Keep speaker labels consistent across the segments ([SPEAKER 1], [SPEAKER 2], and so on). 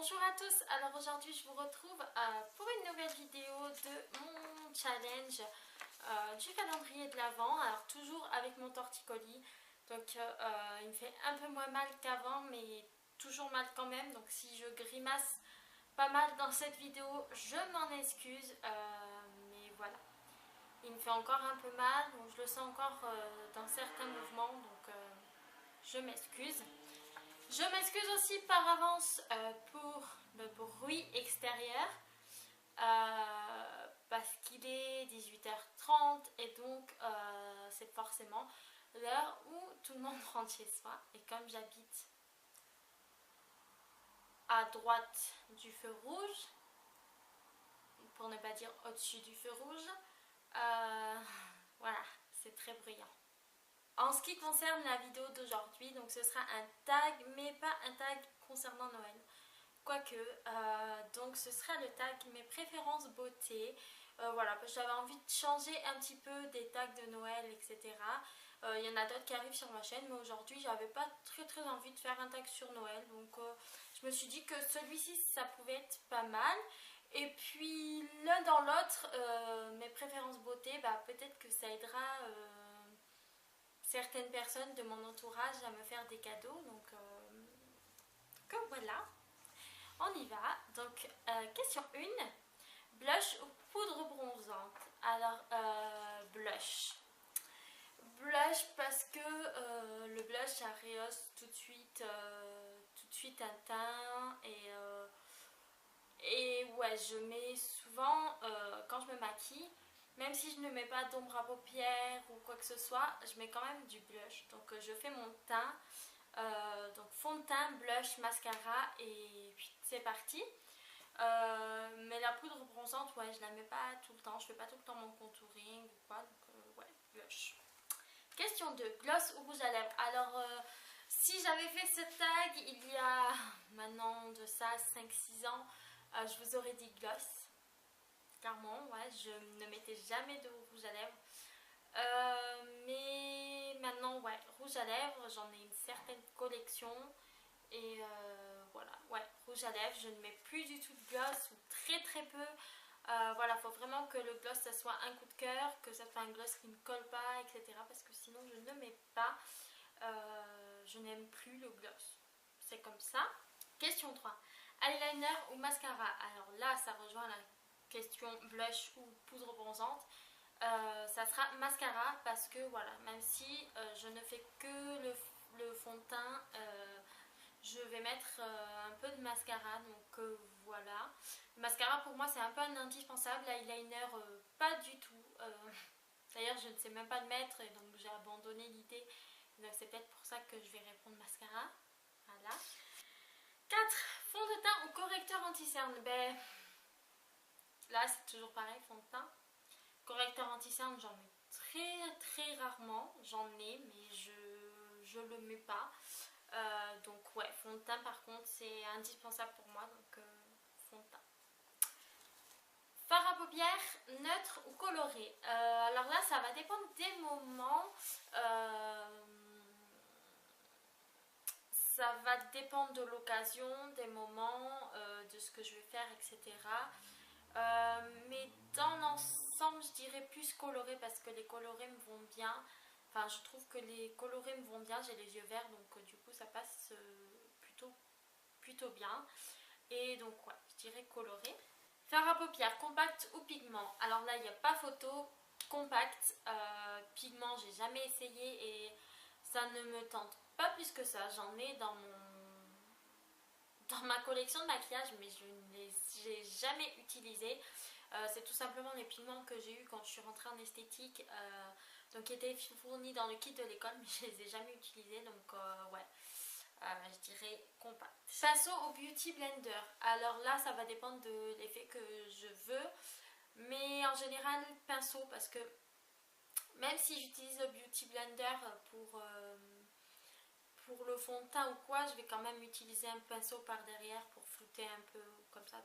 [SPEAKER 1] Bonjour à tous, alors aujourd'hui je vous retrouve pour une nouvelle vidéo de mon challenge du calendrier de l'Avent. Alors toujours avec mon torticolis, donc il me fait un peu moins mal qu'avant mais toujours mal quand même. Donc si je grimace pas mal dans cette vidéo, je m'en excuse, mais voilà. Il me fait encore un peu mal, donc je le sens encore dans certains mouvements, donc je m'excuse. Je m'excuse aussi par avance pour le bruit extérieur parce qu'il est 18h30 et donc c'est forcément l'heure où tout le monde rentre chez soi. Et comme j'habite à droite du feu rouge, pour ne pas dire au-dessus du feu rouge, voilà, c'est très bruyant. En ce qui concerne la vidéo d'aujourd'hui, donc ce sera un tag, mais pas un tag concernant Noël. Quoique, donc ce sera le tag mes préférences beauté. Voilà, parce que j'avais envie de changer un petit peu des tags de Noël, etc. Il y en a d'autres qui arrivent sur ma chaîne, mais aujourd'hui j'avais pas très envie de faire un tag sur Noël. Donc je me suis dit que celui-ci ça pouvait être pas mal. Et puis l'un dans l'autre, mes préférences beauté, bah, peut-être que ça aidera certaines personnes de mon entourage à me faire des cadeaux. Donc voilà, on y va. Donc question 1, blush ou poudre bronzante? Alors blush parce que le blush ça rehausse tout de suite un teint. Et ouais, je mets souvent quand je me maquille, même si je ne mets pas d'ombre à paupières ou quoi que ce soit, je mets quand même du blush. Donc je fais mon teint, donc fond de teint, blush, mascara et puis c'est parti. Mais la poudre bronzante, ouais, je la mets pas tout le temps, je fais pas tout le temps mon contouring ou quoi, donc ouais, blush. Question 2, gloss ou rouge à lèvres? Alors si j'avais fait ce tag il y a maintenant de ça 5-6 ans, je vous aurais dit gloss. Clairement, ouais, je ne mettais jamais de rouge à lèvres. Mais maintenant, ouais, rouge à lèvres, j'en ai une certaine collection. Et voilà, ouais, rouge à lèvres, je ne mets plus du tout de gloss ou très peu. Voilà, il faut vraiment que le gloss, ça soit un coup de cœur, que ça soit un gloss qui ne colle pas, etc. Parce que sinon, je ne mets pas. Je n'aime plus le gloss. C'est comme ça. Question 3. Eyeliner ou mascara? Alors là, ça rejoint la question blush ou poudre bronzante. Ça sera mascara parce que voilà, même si je ne fais que le fond de teint, je vais mettre un peu de mascara. Donc voilà. Le mascara pour moi c'est un peu un indispensable. L'eyeliner pas du tout. D'ailleurs je ne sais même pas le mettre et donc j'ai abandonné l'idée. Donc c'est peut-être pour ça que je vais répondre mascara. Voilà. 4. Fond de teint ou correcteur anti-cerne? Ben, là c'est toujours pareil, fond de teint. Correcteur anti-cerne j'en mets très rarement. J'en ai mais je le mets pas. Donc ouais, fond de teint par contre c'est indispensable pour moi. Donc fond de teint. Fard à paupières, neutre ou coloré? Alors là ça va dépendre des moments. Ça va dépendre de l'occasion, des moments, de ce que je vais faire, etc. Mais dans l'ensemble, je dirais plus coloré parce que les colorés me vont bien. Enfin, je trouve que les colorés me vont bien. J'ai les yeux verts, donc du coup, ça passe plutôt bien. Et donc, ouais, je dirais coloré. Fard à paupières, compact ou pigment? Alors là, il n'y a pas photo. Compact, pigment, j'ai jamais essayé et ça ne me tente pas plus que ça. J'en ai dans ma collection de maquillage mais je ne les ai jamais utilisés. C'est tout simplement les pigments que j'ai eu quand je suis rentrée en esthétique, donc qui étaient fournis dans le kit de l'école mais je les ai jamais utilisés. Donc ouais, je dirais compact. Pinceau au beauty blender? Alors là ça va dépendre de l'effet que je veux, mais en général pinceau parce que même si j'utilise le beauty blender pour le fond de teint ou quoi, je vais quand même utiliser un pinceau par derrière pour flouter un peu comme ça.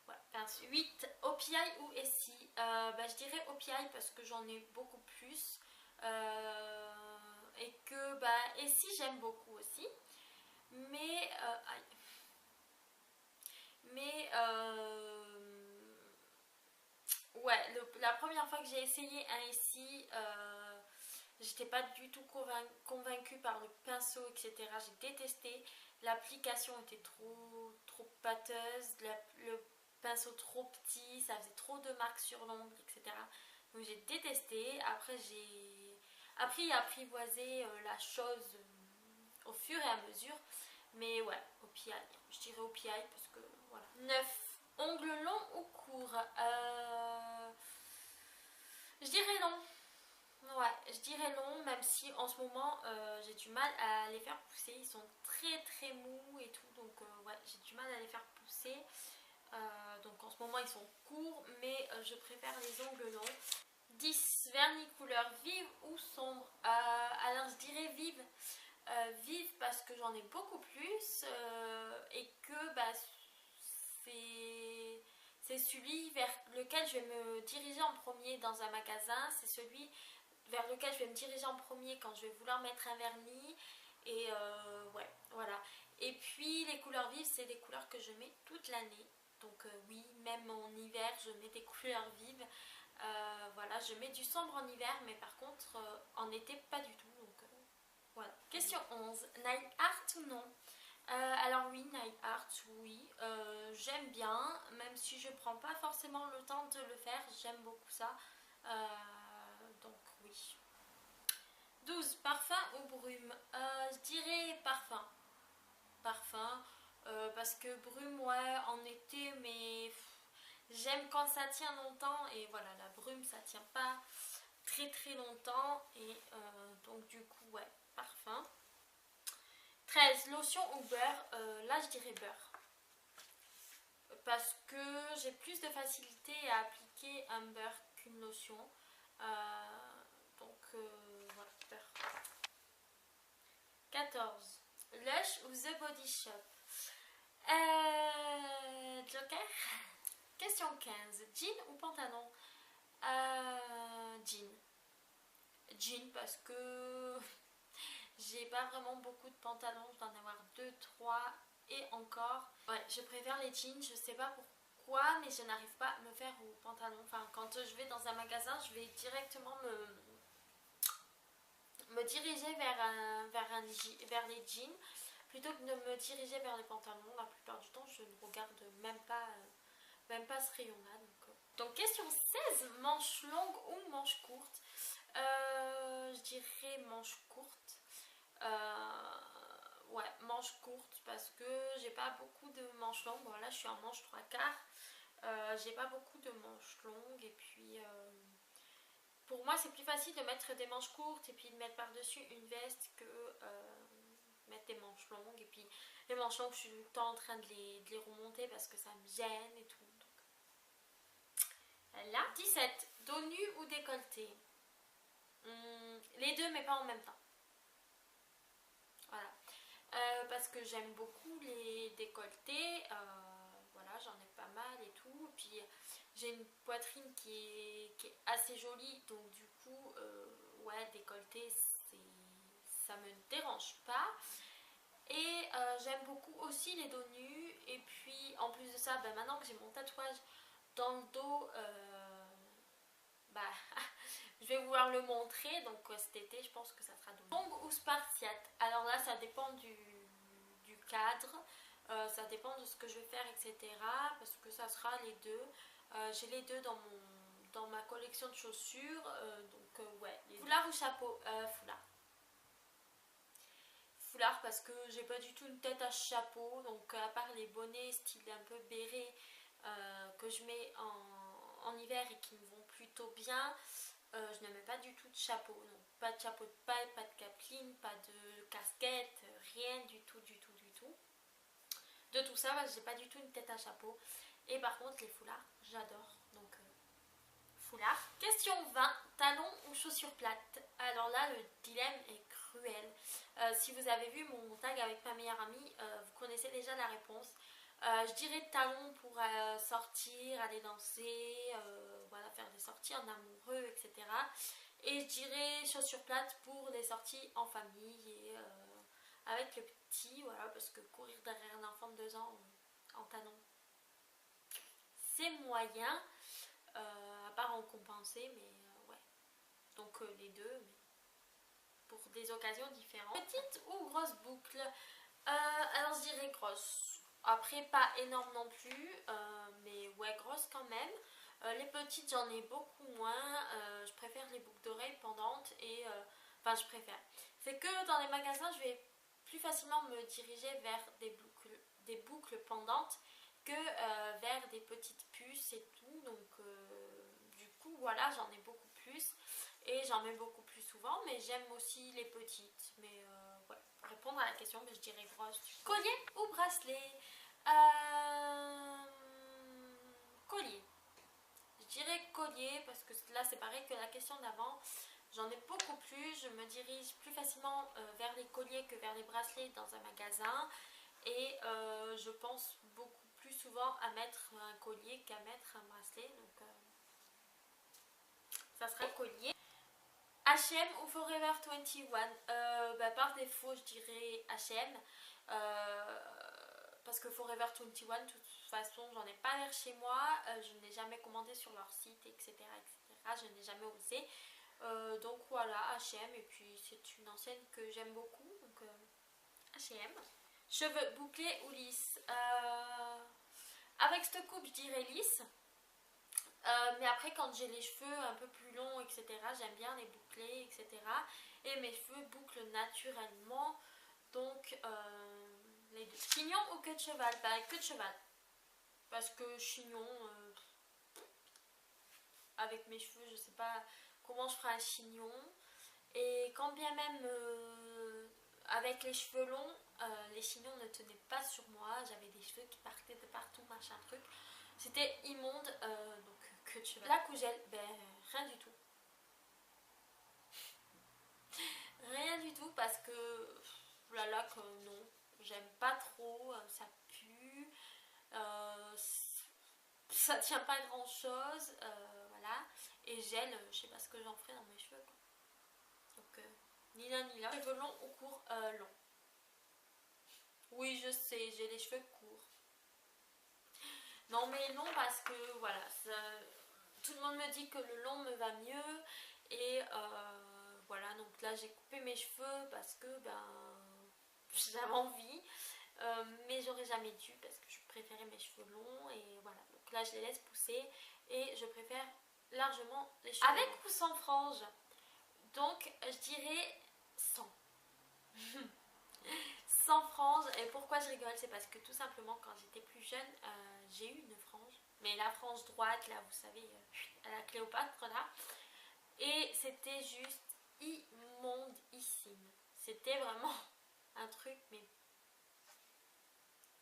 [SPEAKER 1] Voilà, pinceau. 8. OPI ou Essie? Je dirais OPI parce que j'en ai beaucoup plus. Et que Essie j'aime beaucoup aussi. Mais Mais ouais, la première fois que j'ai essayé un ici, j'étais pas du tout convaincue par le pinceau, etc. J'ai détesté. L'application était trop pâteuse, le pinceau trop petit, ça faisait trop de marques sur l'ongle, etc. Donc j'ai détesté. Après j'ai appris à apprivoiser la chose au fur et à mesure. Mais ouais, au PI. Je dirais au PI parce que voilà. 9. Ongles longs ou courts? Je dirais long. Ouais, je dirais long, même si en ce moment j'ai du mal à les faire pousser. Ils sont très mous et tout, donc ouais, j'ai du mal à les faire pousser. Donc en ce moment ils sont courts, mais je préfère les ongles longs. 10. Vernis couleur vive ou sombre? Alors je dirais vive. Vive parce que j'en ai beaucoup plus et que bah, c'est celui vers lequel je vais me diriger en premier dans un magasin. C'est celui vers lequel je vais me diriger en premier quand je vais vouloir mettre un vernis. Et ouais, voilà. Et puis les couleurs vives, c'est des couleurs que je mets toute l'année. Donc oui, même en hiver, je mets des couleurs vives. Voilà, je mets du sombre en hiver, mais par contre, en été, pas du tout. Donc voilà. Question 11. Nail art ou non? Alors oui, nail art, oui. J'aime bien, même si je prends pas forcément le temps de le faire. J'aime beaucoup ça. Donc oui. 12. Parfum ou brume? Je dirais parfum. Parfum. Parce que brume, ouais, en été, mais j'aime quand ça tient longtemps. Et voilà, la brume, ça tient pas très longtemps. Et donc du coup, ouais, parfum. 13. Lotion ou beurre? Là, je dirais beurre. Parce que j'ai plus de facilité à appliquer un beurre qu'une lotion. Donc voilà, beurre. 14. Lush ou The Body Shop? Joker. Question 15. Jean ou pantalon? Jean. Jean parce que j'ai pas vraiment beaucoup de pantalons. Je dois en avoir 2, 3 et encore. Ouais, je préfère les jeans. Je sais pas pourquoi, mais je n'arrive pas à me faire au pantalon. Enfin, quand je vais dans un magasin, je vais directement me diriger vers les jeans plutôt que de me diriger vers les pantalons. La plupart du temps, je ne regarde même pas ce rayon-là. Donc question 16, manche longue ou manche courte? Je dirais manche courte. Ouais, manche courte parce que j'ai pas beaucoup de manches longues. Bon, là, je suis en manche 3/4. J'ai pas beaucoup de manches longues et puis pour moi, c'est plus facile de mettre des manches courtes et puis de mettre par-dessus une veste que mettre des manches longues. Et puis les manches longues, je suis tout le temps en train de les remonter parce que ça me gêne et tout. Donc, là. 17. Dos nu ou décolleté? Les deux, mais pas en même temps. Voilà. Parce que j'aime beaucoup les décolletés. Voilà, j'en ai pas mal et tout. Puis j'ai une poitrine qui est assez jolie. Donc du coup, ouais, décolleté, ça me dérange pas. Et j'aime beaucoup aussi les dos nus. Et puis en plus de ça, ben, maintenant que j'ai mon tatouage dans le dos, bah, je vais vouloir le montrer. Donc cet été, je pense que ça sera dos nu. Longue ou spartiate? Alors là, ça dépend du cadre. Ça dépend de ce que je vais faire, etc. Parce que ça sera les deux. J'ai les deux dans ma collection de chaussures. Donc ouais. Foulard ou chapeau? Foulard. Foulard parce que j'ai pas du tout une tête à chapeau. Donc à part les bonnets style un peu béret que je mets en hiver et qui me vont plutôt bien, je ne mets pas du tout de chapeau. Donc pas de chapeau de paille, pas de capeline, pas de casquette, rien du tout. De tout ça, j'ai pas du tout une tête à chapeau. Et par contre, les foulards, j'adore. Donc, foulard. Question 20. Talons ou chaussures plates? Alors là, le dilemme est cruel. Si vous avez vu mon tag avec ma meilleure amie, vous connaissez déjà la réponse. Je dirais talons pour sortir, aller danser, voilà, faire des sorties en amoureux, etc. Et je dirais chaussures plates pour des sorties en famille et avec le petit, voilà, parce que courir derrière un enfant de 2 ans en talons, c'est moyen, à part en compenser, mais ouais. Donc les deux, mais pour des occasions différentes. Petite ou grosse boucle? Alors je dirais grosse. Après pas énorme non plus, mais ouais grosse quand même. Les petites j'en ai beaucoup moins. Je préfère les boucles d'oreilles pendantes et enfin je préfère. C'est que dans les magasins je vais plus facilement me diriger vers des boucles pendantes que vers des petites puces et tout. Donc du coup voilà j'en ai beaucoup plus. Et j'en mets beaucoup plus souvent, mais j'aime aussi les petites. Mais ouais, pour répondre à la question, je dirais grosse. Collier ou bracelet? Collier. Je dirais collier parce que là c'est pareil que la question d'avant. J'en ai beaucoup plus. Je me dirige plus facilement vers les colliers que vers les bracelets dans un magasin. Et je pense beaucoup plus souvent à mettre un collier qu'à mettre un bracelet. Donc ça sera collier. H&M ou Forever 21? Par défaut je dirais H&M parce que Forever 21 de toute façon j'en ai pas vers chez moi, je n'ai jamais commandé sur leur site etc, je n'ai jamais osé, donc voilà H&M et puis c'est une enseigne que j'aime beaucoup donc H&M. Cheveux bouclés ou lisses? Avec cette coupe je dirais lisse. Mais après quand j'ai les cheveux un peu plus longs etc, j'aime bien les boucler etc, et mes cheveux bouclent naturellement, donc les deux. Chignon ou queue de cheval? Queue de cheval, parce que chignon avec mes cheveux je sais pas comment je ferai un chignon, et quand bien même avec les cheveux longs les chignons ne tenaient pas sur moi, j'avais des cheveux qui partaient de partout machin truc, c'était immonde, donc que tu vas. Lac ou gel? Rien du tout. Rien du tout parce que la lac non, j'aime pas trop, ça pue, ça tient pas grand chose, voilà. Et gel, je sais pas ce que j'en ferai dans mes cheveux quoi. Donc ni l'un ni l'autre. Cheveux longs ou courts? Longs. Oui je sais, j'ai les cheveux courts. Non mais long parce que voilà, tout le monde me dit que le long me va mieux et voilà, donc là j'ai coupé mes cheveux parce que j'avais envie, mais j'aurais jamais dû parce que je préférais mes cheveux longs et voilà, donc là je les laisse pousser et je préfère largement les cheveux avec longs. Ou sans frange? Donc je dirais sans. Sans frange. Et pourquoi je rigole? C'est parce que tout simplement quand j'étais plus jeune j'ai eu une frange, mais la frange droite là vous savez à la Cléopâtre là, et c'était juste immondissime, c'était vraiment un truc mais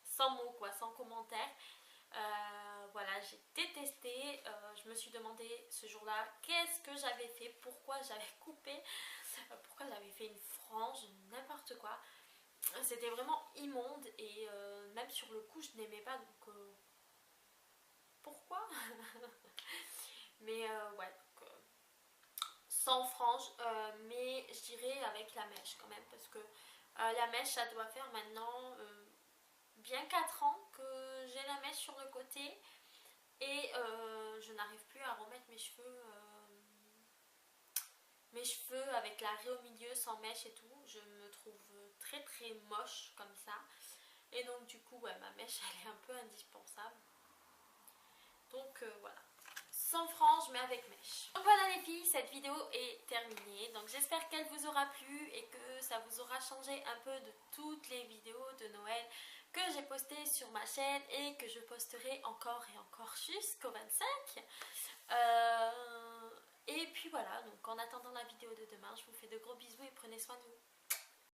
[SPEAKER 1] sans mots quoi, sans commentaire. Voilà, j'ai détesté, je me suis demandé ce jour là qu'est-ce que j'avais fait, pourquoi j'avais coupé, pourquoi j'avais fait une frange, n'importe quoi. C'était vraiment immonde et même sur le coup je n'aimais pas, donc pourquoi? Mais ouais, donc, sans frange, mais je dirais avec la mèche quand même parce que la mèche ça doit faire maintenant bien 4 ans que j'ai la mèche sur le côté et je n'arrive plus à remettre mes cheveux avec la raie au milieu sans mèche et tout, je me trouve très très moche comme ça, et donc du coup ouais, ma mèche elle est un peu indispensable, donc voilà, sans frange mais avec mèche. Donc voilà les filles, cette vidéo est terminée, donc j'espère qu'elle vous aura plu et que ça vous aura changé un peu de toutes les vidéos de Noël que j'ai postées sur ma chaîne et que je posterai encore et encore jusqu'au 25. Et puis voilà, donc en attendant la vidéo de demain, je vous fais de gros bisous et prenez soin de vous.